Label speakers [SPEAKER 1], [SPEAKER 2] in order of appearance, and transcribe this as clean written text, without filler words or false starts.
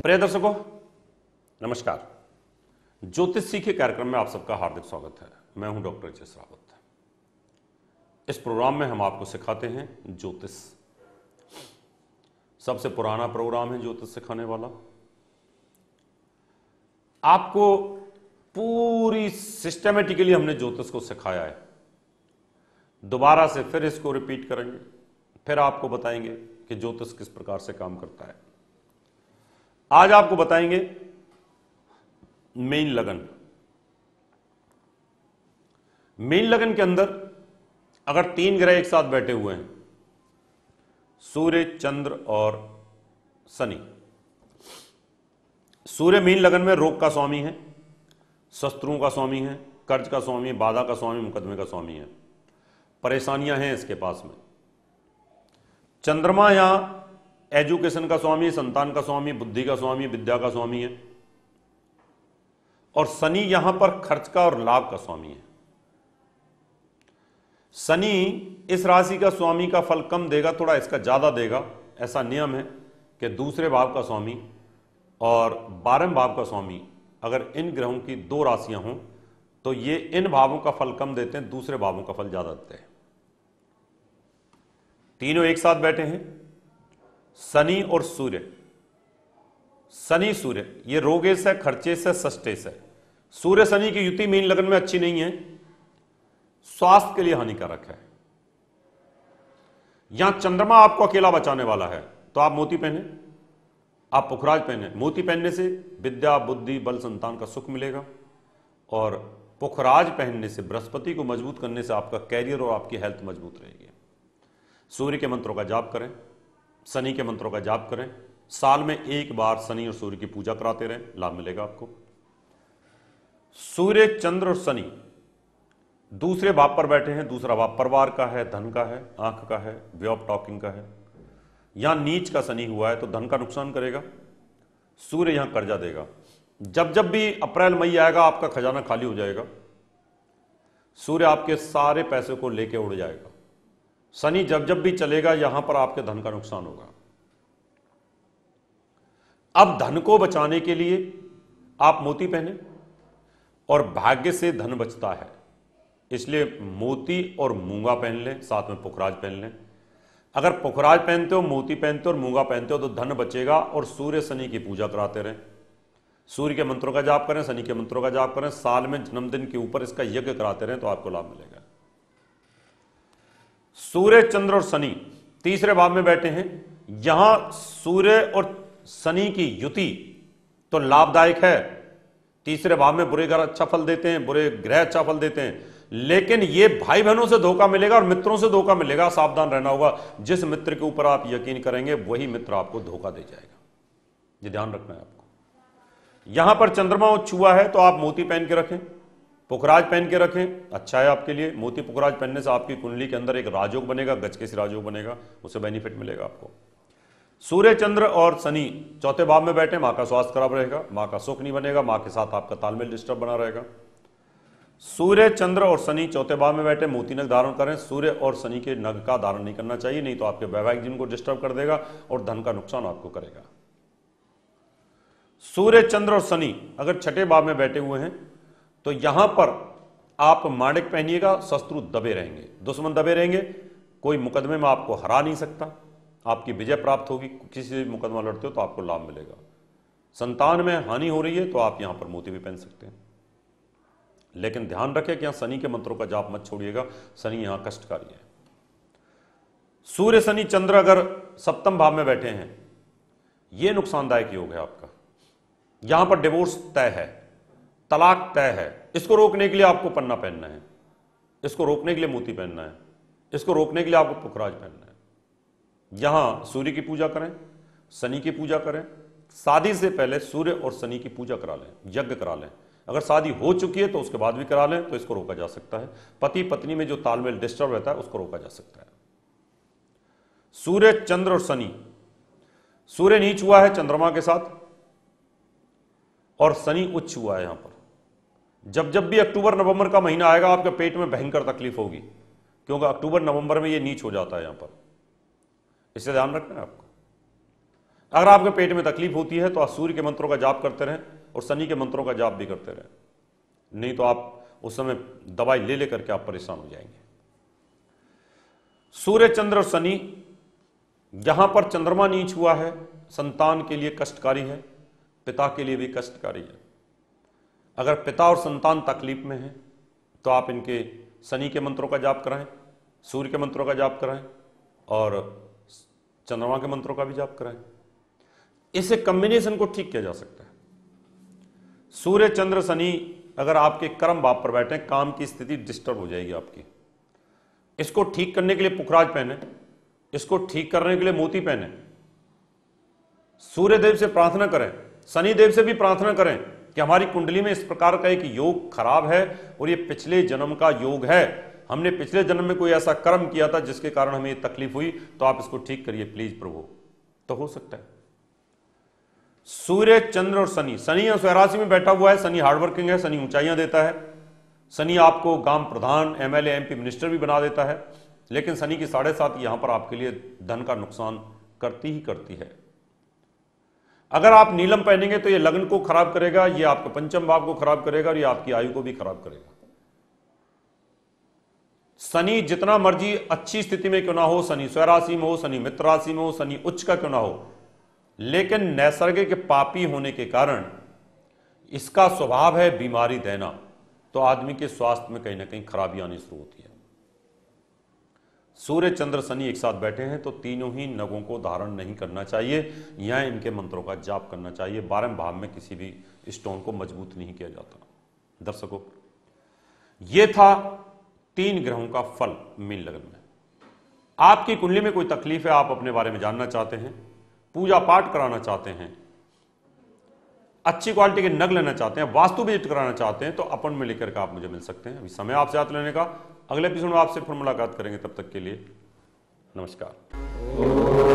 [SPEAKER 1] प्रिय दर्शकों, नमस्कार। ज्योतिष सीखे कार्यक्रम में आप सबका हार्दिक स्वागत है। मैं हूं डॉक्टर एच.एस. रावत। इस प्रोग्राम में हम आपको सिखाते हैं ज्योतिष। सबसे पुराना प्रोग्राम है ज्योतिष सिखाने वाला। आपको पूरी सिस्टमेटिकली हमने ज्योतिष को सिखाया है। दोबारा से फिर इसको रिपीट करेंगे, फिर आपको बताएंगे कि ज्योतिष किस प्रकार से काम करता है। आज आपको बताएंगे मेन लगन। मेन लगन के अंदर अगर 3 ग्रह एक साथ बैठे हुए हैं, सूर्य, चंद्र और शनि। सूर्य मीन लगन में रोग का स्वामी है, शत्रुओं का स्वामी है, कर्ज का स्वामी, बाधा का स्वामी, मुकदमे का स्वामी है। परेशानियां हैं इसके पास में। चंद्रमा यहां एजुकेशन का स्वामी, संतान का स्वामी, बुद्धि का स्वामी, विद्या का स्वामी है। और शनि यहां पर खर्च का और लाभ का स्वामी है। शनि इस राशि का स्वामी का फल कम देगा, थोड़ा इसका ज्यादा देगा। ऐसा नियम है कि दूसरे भाव का स्वामी और 12वें भाव का स्वामी अगर इन ग्रहों की 2 राशियां हों तो ये इन भावों का फल कम देते हैं, दूसरे भावों का फल ज्यादा देते हैं। तीनों एक साथ बैठे हैं, शनि और सूर्य। शनि सूर्य ये रोगेश है, खर्चेश है, सष्टेश है। सूर्य शनि की युति मीन लगन में अच्छी नहीं है, स्वास्थ्य के लिए हानिकारक है। यहां चंद्रमा आपको अकेला बचाने वाला है, तो आप मोती पहने, आप पुखराज पहने। मोती पहनने से विद्या, बुद्धि, बल, संतान का सुख मिलेगा। और पुखराज पहनने से, बृहस्पति को मजबूत करने से आपका कैरियर और आपकी हेल्थ मजबूत रहेगी। सूर्य के मंत्रों का जाप करें, शनि के मंत्रों का जाप करें। साल में 1 बार शनि और सूर्य की पूजा कराते रहें, लाभ मिलेगा आपको। सूर्य, चंद्र और शनि दूसरे भाव पर बैठे हैं। दूसरा भाव परिवार का है, धन का है, आंख का है, वे ऑफ टॉकिंग का है। यहां नीच का शनि हुआ है तो धन का नुकसान करेगा। सूर्य यहां कर्जा देगा। जब जब भी अप्रैल मई आएगा आपका खजाना खाली हो जाएगा। सूर्य आपके सारे पैसे को लेके उड़ जाएगा। शनि जब जब भी चलेगा यहां पर आपके धन का नुकसान होगा। अब धन को बचाने के लिए आप मोती पहने और भाग्य से धन बचता है, इसलिए मोती और मूंगा पहन लें, साथ में पुखराज पहन लें। अगर पुखराज पहनते हो, मोती पहनते हो और मूंगा पहनते हो तो धन बचेगा। और सूर्य शनि की पूजा कराते रहें। सूर्य के मंत्रों का जाप करें, शनि के मंत्रों का जाप करें। साल में जन्मदिन के ऊपर इसका यज्ञ कराते रहें तो आपको लाभ मिलेगा। सूर्य, चंद्र और शनि तीसरे भाव में बैठे हैं। यहां सूर्य और शनि की युति तो लाभदायक है। तीसरे भाव में बुरे ग्रह अच्छा फल देते हैं, बुरे ग्रह अच्छा फल देते हैं। लेकिन ये भाई बहनों से धोखा मिलेगा और मित्रों से धोखा मिलेगा। सावधान रहना होगा। जिस मित्र के ऊपर आप यकीन करेंगे वही मित्र आपको धोखा दे जाएगा। ये ध्यान रखना है आपको। यहां पर चंद्रमा उच्च हुआ है तो आप मोती पहन के रखें, पुखराज पहन के रखें, अच्छा है आपके लिए। मोती पुखराज पहनने से आपकी कुंडली के अंदर एक राजयोग बनेगा, गजकेशी राजयोग बनेगा, उससे बेनिफिट मिलेगा आपको। सूर्य, चंद्र और शनि चौथे भाव में बैठे, मां का स्वास्थ्य खराब रहेगा, मां का सुख नहीं बनेगा, मां के साथ आपका तालमेल डिस्टर्ब बना रहेगा। सूर्य, चंद्र और शनि चौथे भाव में बैठे, मोती नग धारण करें। सूर्य और शनि के नग का धारण नहीं करना चाहिए, नहीं तो आपके वैवाहिक जीवन को डिस्टर्ब कर देगा और धन का नुकसान आपको करेगा। सूर्य, चंद्र और शनि अगर छठे भाव में बैठे हुए हैं तो यहां पर आप माणिक पहनिएगा, शत्रु दबे रहेंगे, दुश्मन दबे रहेंगे। कोई मुकदमे में आपको हरा नहीं सकता, आपकी विजय प्राप्त होगी। किसी से मुकदमा लड़ते हो तो आपको लाभ मिलेगा। संतान में हानि हो रही है तो आप यहां पर मोती भी पहन सकते हैं। लेकिन ध्यान रखें कि यहां शनि के मंत्रों का जाप मत छोड़िएगा, शनि यहां कष्टकारी है। सूर्य, शनि, चंद्र अगर सप्तम भाव में बैठे हैं, यह नुकसानदायक योग है आपका। यहां पर डिवोर्स तय है, तलाक तय है। इसको रोकने के लिए आपको पन्ना पहनना है, इसको रोकने के लिए मोती पहनना है, इसको रोकने के लिए आपको पुखराज पहनना है। यहां सूर्य की पूजा करें, शनि की पूजा करें। शादी से पहले सूर्य और शनि की पूजा करा लें, यज्ञ करा लें। अगर शादी हो चुकी है तो उसके बाद भी करा लें तो इसको रोका जा सकता है। पति पत्नी में जो तालमेल डिस्टर्ब रहता है उसको रोका जा सकता है। सूर्य, चंद्र और शनि, सूर्य नीच हुआ है चंद्रमा के साथ और शनि उच्च हुआ है। यहां पर जब जब भी अक्टूबर नवंबर का महीना आएगा आपके पेट में भयंकर तकलीफ होगी, क्योंकि अक्टूबर नवंबर में ये नीच हो जाता है यहां पर। इससे ध्यान रखना है आपको। अगर आपके पेट में तकलीफ होती है तो आप सूर्य के मंत्रों का जाप करते रहें और शनि के मंत्रों का जाप भी करते रहें, नहीं तो आप उस समय दवाई ले लेकर के आप परेशान हो जाएंगे। सूर्य, चंद्र और शनि, जहां पर चंद्रमा नीच हुआ है संतान के लिए कष्टकारी है, पिता के लिए भी कष्टकारी है। अगर पिता और संतान तकलीफ में है तो आप इनके शनि के मंत्रों का जाप कराएं, सूर्य के मंत्रों का जाप कराएं और चंद्रमा के मंत्रों का भी जाप कराएं। इसे कॉम्बिनेशन को ठीक किया जा सकता है। सूर्य, चंद्र, शनि अगर आपके कर्म भाव पर बैठे, काम की स्थिति डिस्टर्ब हो जाएगी आपकी। इसको ठीक करने के लिए पुखराज पहने, इसको ठीक करने के लिए मोती पहने, सूर्य देव से प्रार्थना करें, शनि देव से भी प्रार्थना करें कि हमारी कुंडली में इस प्रकार का एक योग खराब है और ये पिछले जन्म का योग है, हमने पिछले जन्म में कोई ऐसा कर्म किया था जिसके कारण हमें तकलीफ हुई, तो आप इसको ठीक करिए प्लीज प्रभु। तो हो सकता है। सूर्य, चंद्र और शनि, शनि स्वयं राशि में बैठा हुआ है, शनि हार्डवर्किंग है, शनि ऊंचाइयां देता है, शनि आपको गांव प्रधान, एमएलए, एमपी, मिनिस्टर भी बना देता है, लेकिन शनि की 7.5 यहां पर आपके लिए धन का नुकसान करती ही करती है। अगर आप नीलम पहनेंगे तो ये लग्न को खराब करेगा, ये आपके पंचम भाव को खराब करेगा और ये आपकी आयु को भी खराब करेगा। शनि जितना मर्जी अच्छी स्थिति में क्यों ना हो, शनि स्वयं राशि में हो, शनि मित्र राशि में हो, शनि उच्च का क्यों ना हो, लेकिन नैसर्गिक पापी होने के कारण इसका स्वभाव है बीमारी देना, तो आदमी के स्वास्थ्य में कहीं ना कहीं खराबी आनी शुरू होती है। सूर्य, चंद्र, शनि एक साथ बैठे हैं तो तीनों ही नगों को धारण नहीं करना चाहिए, या इनके मंत्रों का जाप करना चाहिए। 12वें भाव में किसी भी स्टोन को मजबूत नहीं किया जाता। दर्शकों, यह था 3 ग्रहों का फल मीन लग्न में। आपकी कुंडली में कोई तकलीफ है, आप अपने बारे में जानना चाहते हैं, पूजा पाठ कराना चाहते हैं, अच्छी क्वालिटी के नग लेना चाहते हैं, वास्तु विजिट कराना चाहते हैं, तो अपॉइंटमेंट लेकर के आप मुझे मिल सकते हैं। अभी समय आपसे हाथ लेने का। अगले एपिसोड में आपसे फिर मुलाकात करेंगे, तब तक के लिए नमस्कार।